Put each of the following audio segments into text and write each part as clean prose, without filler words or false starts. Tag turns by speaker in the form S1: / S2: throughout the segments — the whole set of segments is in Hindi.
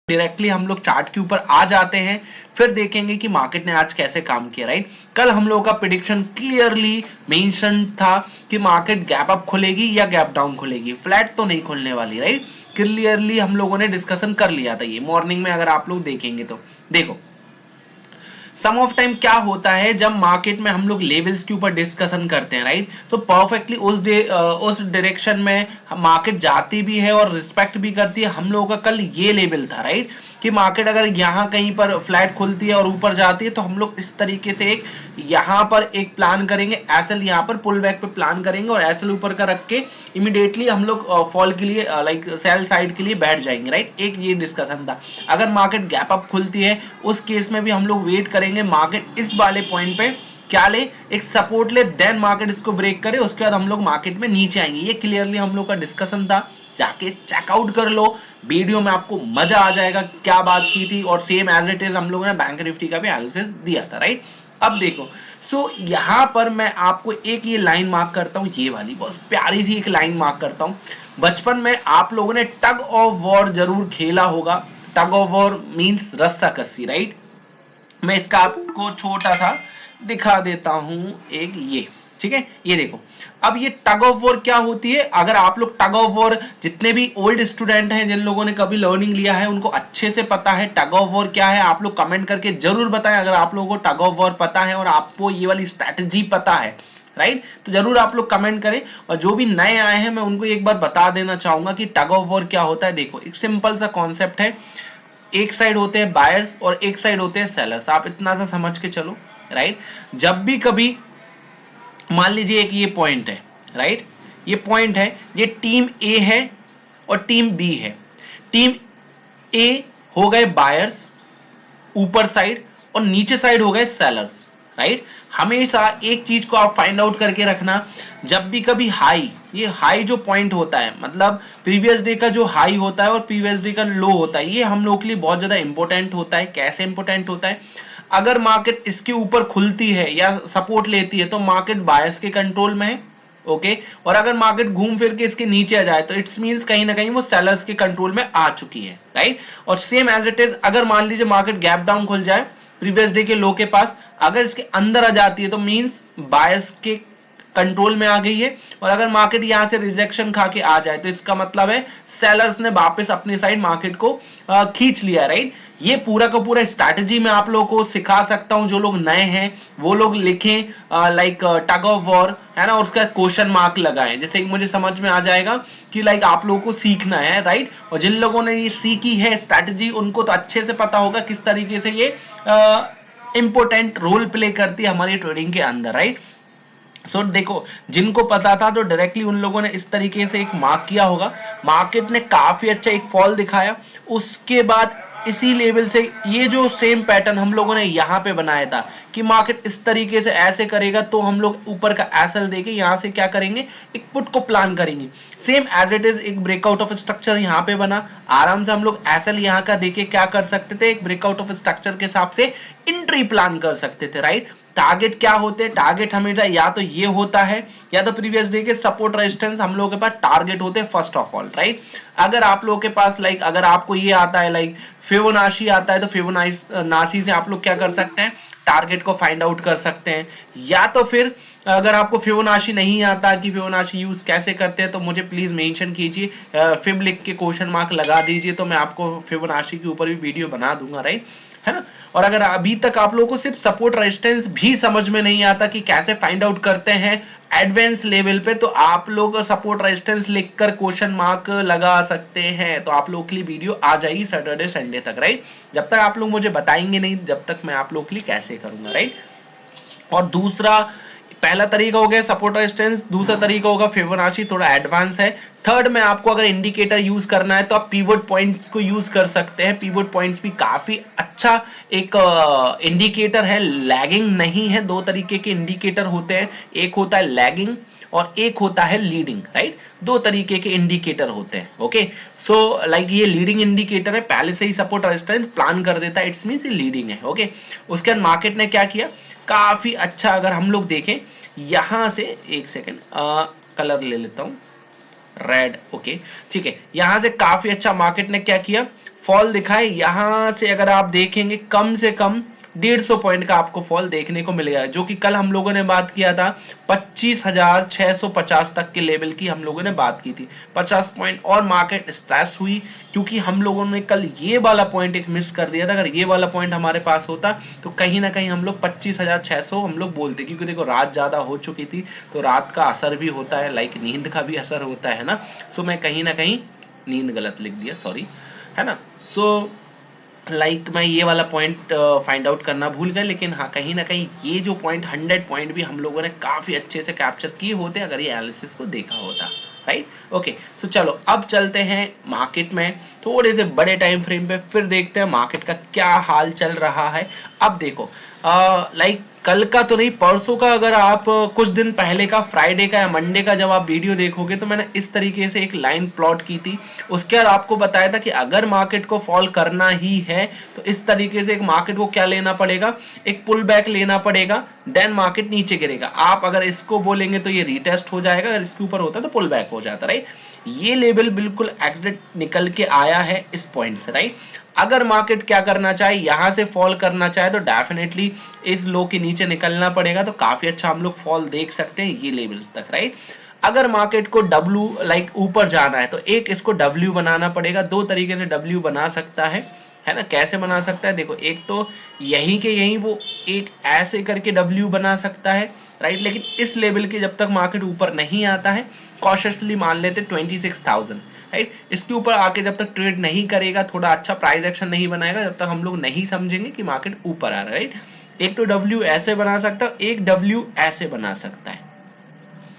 S1: डायरेक्टली हम लोग चार्ट के ऊपर आ जाते हैं, फिर देखेंगे कि मार्केट ने आज कैसे काम किया, राइट। कल हम लोगों का प्रेडिक्शन क्लियरली मेंशन था कि मार्केट गैप अप खुलेगी या गैप डाउन खुलेगी, फ्लैट तो नहीं खुलने वाली, राइट। क्लियरली हम लोगों ने डिस्कशन कर लिया था ये मॉर्निंग में, अगर आप लोग देखेंगे तो देखो सम ऑफ टाइम क्या होता है जब मार्केट में हम लोग लेवल्स के ऊपर डिस्कशन करते हैं, राइट, तो परफेक्टली उस डायरेक्शन में मार्केट जाती भी है और रिस्पेक्ट भी करती है। हम लोगों का कल ये लेवल था, राइट, कि मार्केट अगर यहाँ कहीं पर फ्लैट खुलती है और ऊपर जाती है तो हम लोग इस तरीके से एक यहाँ पर एक प्लान करेंगे, एसएल यहाँ पर पुल बैक पे प्लान करेंगे और एसएल ऊपर का रख के इमीडिएटली हम लोग फॉल के लिए लाइक सेल साइड के लिए बैठ जाएंगे, राइट। एक ये डिस्कशन था। अगर मार्केट गैप अप खुलती है उस केस में भी हम लोग वेट करेंगे मार्केट इस वाले पॉइंट पे क्या ले, एक सपोर्ट ले, देन मार्केट इसको ब्रेक करे, उसके बाद हम लोग मार्केट में नीचे आएंगे। ये क्लियरली हम लोग का डिस्कशन था, जाके चेकआउट कर लो, वीडियो में आपको मजा आ जाएगा क्या बात की थी। और सेम एज इट इज हम लोगों ने बैंक निफ्टी का भी एनालिसिस दिया था, राइट। अब देखो यहां पर मैं आपको एक ये लाइन मार्क करता हूं, ये वाली बहुत प्यारी सी एक लाइन मार्क करता हूं। बचपन में आप लोगों ने टग ऑफ वॉर जरूर खेला होगा। टग ऑफ वॉर मींस रस्साकसी, राइट। मैं इसका आपको छोटा सा दिखा देता हूं, एक ये, ठीक है, ये देखो। अब ये टग ऑफ वॉर क्या होती है, अगर आप लोग टग ऑफ वॉर, जितने भी ओल्ड स्टूडेंट हैं जिन लोगों ने कभी लर्निंग लिया है उनको अच्छे से पता है टग ऑफ वॉर क्या है। आप लोग कमेंट करके जरूर बताएं अगर आप लोगों को टग ऑफ वॉर पता है और आपको ये वाली स्ट्रैटेजी पता है, राइट, तो जरूर आप लोग कमेंट करें। और जो भी नए आए हैं मैं उनको एक बार बता देना चाहूंगा कि टग ऑफ वॉर क्या होता है। देखो एक सिंपल सा कॉन्सेप्ट है, एक साइड होते हैं बायर्स और एक साइड होते हैं सेलर्स, आप इतना सा समझ के चलो, राइट। जब भी कभी मान लीजिए एक ये पॉइंट है, राइट, ये पॉइंट है, ये टीम ए है और टीम बी है। टीम ए हो गए बायर्स ऊपर साइड और नीचे साइड हो गए सेलर्स, राइट। हमेशा एक चीज को आप फाइंड आउट करके रखना, जब भी कभी हाई, ये हाई जो पॉइंट होता है मतलब प्रीवियस डे का जो हाई होता है और प्रीवियस डे का लो होता है, ये हम लोग के लिए बहुत ज्यादा इंपॉर्टेंट होता है। कैसे इंपॉर्टेंट होता है, अगर मार्केट इसके ऊपर खुलती है या सपोर्ट लेती है तो मार्केट बायर्स के कंट्रोल में है, ओके। और अगर मार्केट घूम फिर के इसके नीचे आ जाए तो इट्स मींस कहीं ना कहीं वो सेलर्स के कंट्रोल में आ चुकी है, राइट। और सेम एज इट इज अगर मान लीजिए मार्केट गैप डाउन खुल जाए प्रीवियस डे के लो के पास, अगर इसके अंदर आ जाती है तो मींस बायर्स के कंट्रोल में आ गई है। और अगर मार्केट यहां से रिजेक्शन खा के आ जाए तो इसका मतलब है सेलर्स ने वापस अपनी साइड मार्केट को खींच लिया, राइट। ये पूरा का पूरा स्ट्रैटेजी मैं आप लोगों को सिखा सकता हूं, जो लोग नए हैं वो लोग लिखें लाइक टग ऑफ वॉर, है ना, और उसका क्वेश्चन मार्क लगाएं, जैसे मुझे समझ में आ जाएगा कि लाइक आप लोगों को सीखना है, राइट। और जिन लोगों ने ये सीखी है स्ट्रैटेजी उनको तो अच्छे से पता होगा किस तरीके से ये इंपॉर्टेंट रोल प्ले करती है हमारी ट्रेडिंग के अंदर, राइट। सो देखो जिनको पता था तो डायरेक्टली उन लोगों ने इस तरीके से एक मार्क किया होगा। मार्केट ने काफी अच्छा एक फॉल दिखाया, उसके बाद इसी लेवल से ये जो सेम पैटर्न हम लोगों ने यहाँ पे बनाया था कि मार्केट इस तरीके से ऐसे करेगा तो हम लोग ऊपर का एसएल देके यहाँ से क्या करेंगे, एक पुट को प्लान करेंगे। सेम एज इट इज एक ब्रेकआउट ऑफ स्ट्रक्चर यहाँ पे बना, आराम से हम लोग एसएल यहाँ का देके क्या कर सकते थे, एक ब्रेकआउट ऑफ स्ट्रक्चर के हिसाब से एंट्री प्लान कर सकते थे, राइट। टारगेट क्या होते हैं, टारगेट हमेशा या तो ये होता है या तो प्रीवियस डे के सपोर्ट रेजिस्टेंस हम लोगों के पास टारगेट होते हैं फर्स्ट ऑफ ऑल, राइट। अगर आप लोगों के पास लाइक अगर आपको ये आता है लाइक फिबोनाची आता है तो फिबोनाची से आप लोग क्या कर सकते हैं, टारगेट को फाइंड आउट कर सकते हैं। या तो फिर अगर आपको फिबोनाची नहीं आता कि फिबोनाची यूज कैसे करते हैं तो मुझे प्लीज मेंशन कीजिए, फिब लिख के क्वेश्चन मार्क लगा दीजिए तो मैं आपको फिबोनाची के ऊपर भी वीडियो बना दूंगा, राइट, है ना। और अगर अभी तक आप लोगों को सिर्फ सपोर्ट रेजिस्टेंस भी समझ में नहीं आता कि कैसे फाइंड आउट करते हैं एडवांस लेवल पे, तो आप लोग सपोर्ट रेजिस्टेंस लिखकर क्वेश्चन मार्क लगा सकते हैं, तो आप लोग के लिए वीडियो आ जाएगी सैटरडे संडे तक, राइट। जब तक आप लोग मुझे बताएंगे नहीं जब तक मैं आप लोग के लिए कैसे करूंगा, राइट। और दूसरा, पहला तरीका हो गया सपोर्ट रेजिस्टेंस, दूसरा तरीका होगा फिबोनाची, थोड़ा एडवांस है। थर्ड में आपको अगर इंडिकेटर यूज करना है तो आप पिवट पॉइंट्स को यूज कर सकते हैं। पिवट पॉइंट्स भी काफी अच्छा एक इंडिकेटर है, लैगिंग नहीं है। दो तरीके के इंडिकेटर होते हैं, एक होता है लैगिंग और एक होता है लीडिंग, राइट। दो तरीके के इंडिकेटर होते हैं, ओके। सो लाइक ये लीडिंग इंडिकेटर है, पहले से ही सपोर्ट रेजिस्टेंस प्लान कर देता है, इट्स मींस ये लीडिंग है, ओके। उसके बाद मार्केट ने क्या किया, काफी अच्छा, अगर हम लोग देखें यहां से, एक सेकेंड कलर ले लेता हूं, रेड, ओके, ठीक है। यहां से काफी अच्छा मार्केट ने क्या किया, फॉल दिखाए, यहां से अगर आप देखेंगे कम से कम 150 पॉइंट का आपको फॉल देखने को मिलेगा, जो कि कल हम लोगों ने बात किया था 25,650 तक के लेवल की हम लोगों ने बात की थी। 50 पॉइंट और मार्केट स्ट्रेस हुई, क्योंकि हम लोगों ने कल ये वाला पॉइंट एक मिस कर दिया था। अगर ये वाला पॉइंट हमारे पास होता तो कहीं ना कहीं हम लोग 25,600 हम लोग बोलते, क्योंकि देखो रात ज्यादा हो चुकी थी, तो रात का असर भी होता है, लाइक नींद का भी असर होता है ना। सो मैं कहीं ना कहीं नींद गलत लिख दिया, सॉरी, है ना। सो मैं ये वाला पॉइंट फाइंड आउट करना भूल गए, लेकिन हाँ कहीं ना कहीं ये जो पॉइंट 100 पॉइंट भी हम लोगों ने काफी अच्छे से कैप्चर किए होते अगर ये एनालिसिस को देखा होता, राइट। ओके, सो चलो अब चलते हैं मार्केट में थोड़े से बड़े टाइम फ्रेम पे, फिर देखते हैं मार्केट का क्या हाल चल रहा है। अब देखो कल का तो नहीं, परसों का, अगर आप कुछ दिन पहले का फ्राइडे का या मंडे का जब आप वीडियो देखोगे तो मैंने इस तरीके से एक लाइन प्लॉट की थी। उसके बाद आपको बताया था कि अगर मार्केट को फॉल करना ही है तो इस तरीके से एक मार्केट को क्या लेना पड़ेगा, एक पुल बैक लेना पड़ेगा, देन मार्केट नीचे गिरेगा। आप अगर इसको बोलेंगे तो ये रीटेस्ट हो जाएगा, अगर इसके ऊपर होता तो पुल बैक हो जाता, राइट। ये लेवल बिल्कुल एग्जैक्ट निकल के आया है इस पॉइंट से, राइट। अगर मार्केट क्या करना चाहे, यहां से फॉल करना चाहे तो डेफिनेटली इस लो के नीचे निकलना पड़ेगा, तो काफी अच्छा हम लोग फॉल देख सकते हैं ये लेवल्स तक, राइट। अगर मार्केट को W ऊपर जाना है तो एक इसको W बनाना पड़ेगा। दो तरीके से W बना सकता है ना। कैसे बना सकता है, देखो, एक तो यहीं के यहीं वो एक ऐसे करके W बना सकता है, राइट। लेकिन इस लेवल के जब तक मार्केट ऊपर नहीं आता है, कॉशियसली मान लेते 26,000, राइट। इसके ऊपर आके जब तक ट्रेड नहीं करेगा, थोड़ा अच्छा प्राइस एक्शन नहीं बनाएगा, जब तक हम लोग नहीं समझेंगे कि मार्केट ऊपर आ रहा है, राइट। एक तो W ऐसे बना सकता है, एक W ऐसे बना सकता है।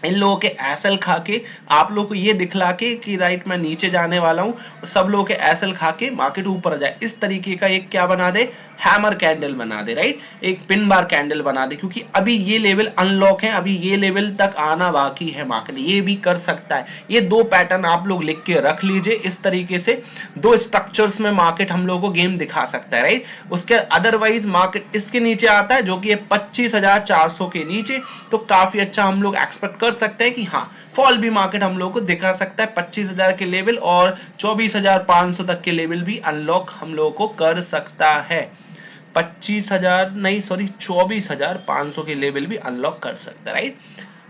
S1: इन लोगों के एसएल खा के आप लोग को ये दिखला के कि राइट मैं नीचे जाने वाला हूं, सब लोगों के एसएल खा के मार्केट ऊपर जाए, इस तरीके का एक क्या बना दे, हैमर कैंडल बना दे, राइट। एक पिन बार कैंडल बना दे, क्योंकि अभी ये लेवल अनलॉक है, अभी ये लेवल तक आना बाकी है मार्केट, ये भी कर सकता है। ये दो पैटर्न आप लोग लिख के रख लीजिए, इस तरीके से दो स्ट्रक्चर्स में मार्केट हम लोगों को गेम दिखा सकता है, राइट। उसके अदरवाइज मार्केट इसके नीचे आता है, जो कि 25,400 के नीचे, तो काफी अच्छा हम लोग एक्सपेक्ट कर सकते हैं कि हाँ फॉल भी मार्केट हम लोग को दिखा सकता है। 25,000 के लेवल और 24,500 तक के लेवल भी अनलॉक हम लोगों को कर सकता है। 25,000 नहीं, सॉरी, 24,500 के लेवल भी अनलॉक कर सकता है, राइट,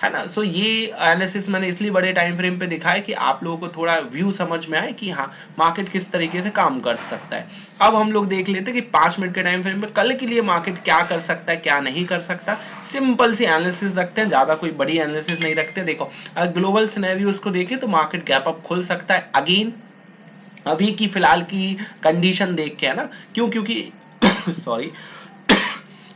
S1: है ना। सो ये एनालिसिस मैंने इसलिए बड़े टाइम फ्रेम पे दिखाया कि आप लोगों को थोड़ा व्यू समझ में आए कि हाँ मार्केट किस तरीके से काम कर सकता है। अब हम लोग देख लेते हैं कि 5 मिनट के टाइम फ्रेम पे कल के लिए मार्केट क्या कर सकता है, क्या नहीं कर सकता। सिंपल सी एनालिसिस रखते हैं, ज्यादा कोई बड़ी एनालिसिस नहीं रखते। देखो, अगर ग्लोबल सिनेरियोस को देखें तो मार्केट गैप अप खुल सकता है अगेन, अभी की फिलहाल की कंडीशन देख के, है ना। क्यों, क्योंकि सॉरी,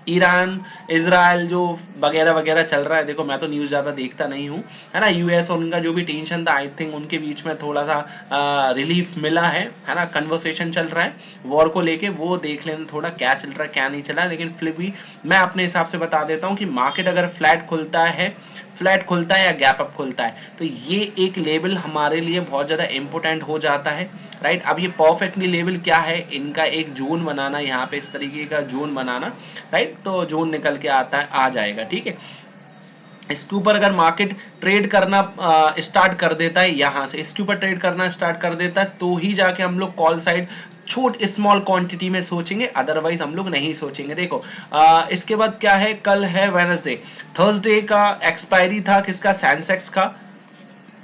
S1: ईरान इजराइल जो वगैरह वगैरह चल रहा है, देखो मैं तो न्यूज ज्यादा देखता नहीं हूँ, है ना। यूएस और उनका जो भी टेंशन था, आई थिंक उनके बीच में थोड़ा सा रिलीफ मिला है ना। कन्वर्सेशन चल रहा है वॉर को लेके, वो देख लेना थोड़ा क्या चल रहा है क्या नहीं चला है। लेकिन फिर भी मैं अपने हिसाब से बता देता हूँ कि मार्केट अगर फ्लैट खुलता है या गैप अप खुलता है, तो ये एक लेवल हमारे लिए बहुत ज्यादा इंपोर्टेंट हो जाता है, राइट। अब ये परफेक्टली लेवल क्या है, इनका एक जोन बनाना, यहाँ पे इस तरीके का जोन बनाना, राइट। तो जोन निकल के आता है, आ जाएगा, ठीक है। इसके ऊपर अगर मार्केट ट्रेड करना स्टार्ट कर देता है, यहां से इसके ऊपर ट्रेड करना स्टार्ट कर देता है, तो ही जाके हम लोग कॉल साइड छोट स्मॉल क्वांटिटी में सोचेंगे, अदरवाइज हम लोग नहीं सोचेंगे। देखो इसके बाद क्या है, कल है वेडनेसडे, थर्सडे का एक्सपायरी था किसका, सेंसेक्स का,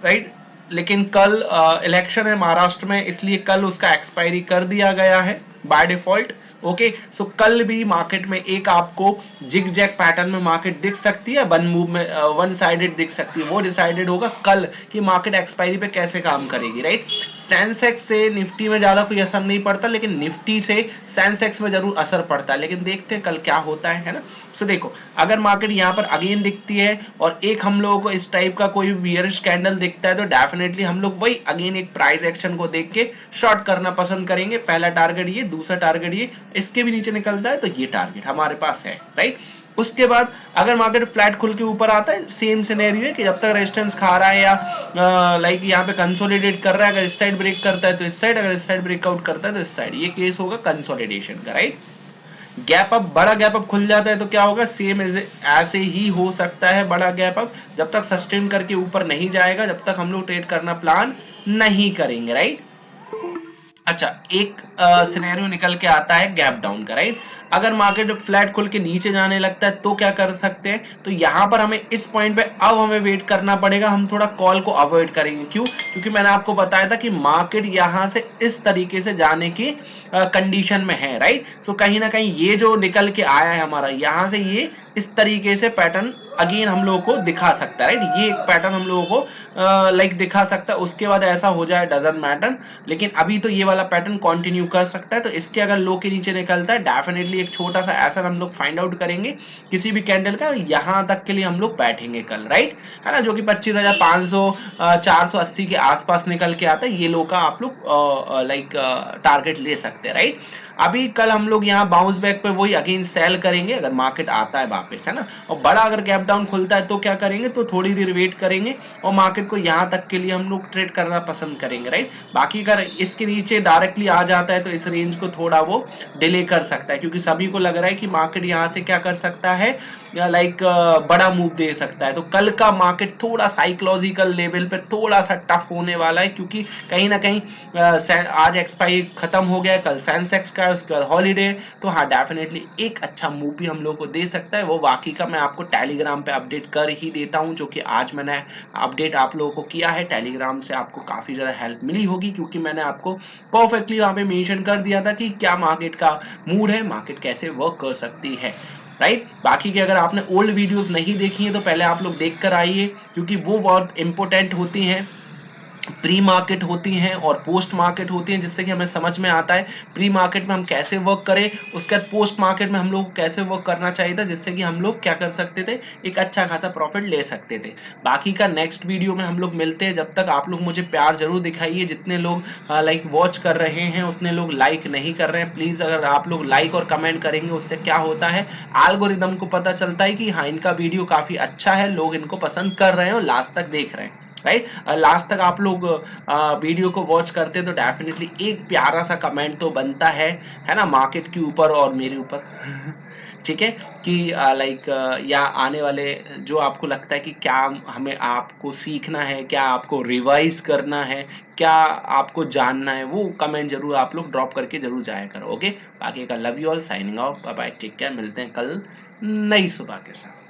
S1: राइट। लेकिन कल इलेक्शन है महाराष्ट्र में, इसलिए कल उसका एक्सपायरी कर दिया गया है बाय डिफॉल्ट। ओके, सो कल भी मार्केट में एक आपको जिग जैग पैटर्न में मार्केट दिख सकती है, वन मूव में वन साइडेड दिख सकती है। वो डिसाइडेड होगा कल कि मार्केट एक्सपायरी पे कैसे काम करेगी, राइट। सेंसेक्स से निफ्टी में ज्यादा कोई असर नहीं पड़ता, लेकिन निफ्टी से सेंसेक्स में जरूर असर पड़ता है। लेकिन देखते हैं कल क्या होता है ना। सो देखो, अगर मार्केट यहाँ पर अगेन दिखती है और एक हम लोगों को इस टाइप का कोई बियरिश कैंडल दिखता है, तो डेफिनेटली हम लोग वही अगेन एक प्राइस एक्शन को देख के शॉर्ट करना पसंद करेंगे। पहला टारगेट ये, दूसरा टारगेट ये, इसके भी नीचे निकलता है तो ये टारगेट हमारे पास है, राइट। उसके बाद अगर मार्केट फ्लैट खुल के ऊपर आता है, सेम सिनेरियो है कि जब तक रेजिस्टेंस खा रहा है या लाइक यहाँ पे कंसोलिडेट कर रहा है, अगर इस साइड ब्रेक करता है तो इस साइड, अगर इस साइड ब्रेकआउट करता है तो इस साइड, ये केस होगा कंसोलिडेशन का, राइट। गैप अप, बड़ा गैप अप खुल जाता है तो क्या होगा, सेम ऐसे ही हो सकता है। बड़ा गैप अप जब तक सस्टेन करके ऊपर नहीं जाएगा, जब तक हम लोग ट्रेड करना प्लान नहीं करेंगे, राइट। अच्छा, एक सिनेरियो निकल के आता है गैप डाउन का, राइट। अगर मार्केट फ्लैट खुल के नीचे जाने लगता है तो क्या कर सकते हैं, तो यहां पर हमें इस पॉइंट पे अब हमें वेट करना पड़ेगा, हम थोड़ा कॉल को अवॉइड करेंगे। क्यों? क्योंकि मैंने आपको बताया था कि मार्केट यहां से इस तरीके से जाने की कंडीशन में है, राइट। सो कहीं ना कहीं ये जो निकल के आया है हमारा यहां से, ये इस तरीके से पैटर्न अगेन हम लोगों को दिखा सकता है, राइट। ये एक पैटर्न हम लोगों को लाइक दिखा सकता है, उसके बाद ऐसा हो जाए डजंट मैटर, लेकिन अभी तो ये वाला पैटर्न कंटिन्यू कर सकता है। तो इसके अगर लो के नीचे निकलता है, डेफिनेटली एक छोटा सा ऐसा हम लोग फाइंड आउट करेंगे किसी भी कैंडल का, यहां तक के लिए हम लोग बैठेंगे कल, राइट, है ना, जो कि 25,500 480 के आसपास निकल के आता है। ये लो का आप लोग लाइक टारगेट ले सकते हैं, राइट। अभी कल हम लोग यहाँ बाउंस बैक पे वही अगेन सेल करेंगे अगर मार्केट आता है वापस, है ना। और बड़ा अगर गैप डाउन खुलता है तो क्या करेंगे, तो थोड़ी देर वेट करेंगे और मार्केट को यहाँ तक के लिए हम लोग ट्रेड करना पसंद करेंगे, राइट। बाकी अगर इसके नीचे डायरेक्टली आ जाता है तो इस रेंज को थोड़ा वो डिले कर सकता है, क्योंकि सभी को लग रहा है कि मार्केट यहाँ से क्या कर सकता है, लाइक बड़ा मूव दे सकता है। तो कल का मार्केट थोड़ा साइकोलॉजिकल लेवल पे थोड़ा सा टफ होने वाला है, क्योंकि कहीं ना कहीं आज एक्सपायरी खत्म हो गया, कल सेंसेक्स का, उसके बाद हॉलीडे। तो हाँ, डेफिनेटली एक अच्छा मूव भी हम लोग को दे सकता है। वो बाकी का मैं आपको टेलीग्राम पे अपडेट कर ही देता हूँ, जो कि आज मैंने अपडेट आप लोगों को किया है टेलीग्राम से, आपको काफी ज्यादा हेल्प मिली होगी, क्योंकि मैंने आपको परफेक्टली वहां पे मेंशन कर दिया था कि क्या मार्केट का मूड है, मार्केट कैसे वर्क कर सकती है, राइट। बाकी के अगर आपने ओल्ड वीडियोस नहीं देखी है तो पहले आप लोग देख कर आइए, क्योंकि वो बहुत इंपॉर्टेंट होती हैं। प्री मार्केट होती हैं और पोस्ट मार्केट होती हैं, जिससे कि हमें समझ में आता है प्री मार्केट में हम कैसे वर्क करें, उसके बाद पोस्ट मार्केट में हम लोग कैसे वर्क करना चाहिए था, जिससे कि हम लोग क्या कर सकते थे, एक अच्छा खासा प्रॉफिट ले सकते थे। बाकी का नेक्स्ट वीडियो में हम लोग मिलते हैं। जब तक आप लोग मुझे प्यार जरूर दिखाइए, जितने लोग लाइक वॉच कर रहे हैं उतने लोग लाइक नहीं कर रहे हैं, प्लीज अगर आप लोग लाइक और कमेंट करेंगे उससे क्या होता है, एल्गोरिदम को पता चलता है कि हाँ, इनका वीडियो काफी अच्छा है, लोग इनको पसंद कर रहे हैं और लास्ट तक देख रहे हैं, राइट। लास्ट तक आप लोग वीडियो को वॉच करते हैं तो डेफिनेटली एक प्यारा सा कमेंट तो बनता है ना, मार्केट के ऊपर और मेरे ऊपर ठीक है, कि लाइक या आने वाले जो आपको लगता है कि क्या हमें आपको सीखना है, क्या आपको रिवाइज करना है, क्या आपको जानना है, वो कमेंट जरूर आप लोग ड्रॉप करके जरूर जाया करो। ओके, बाकी का love you all, signing off, bye bye, take care, मिलते हैं कल नई सुबह के साथ।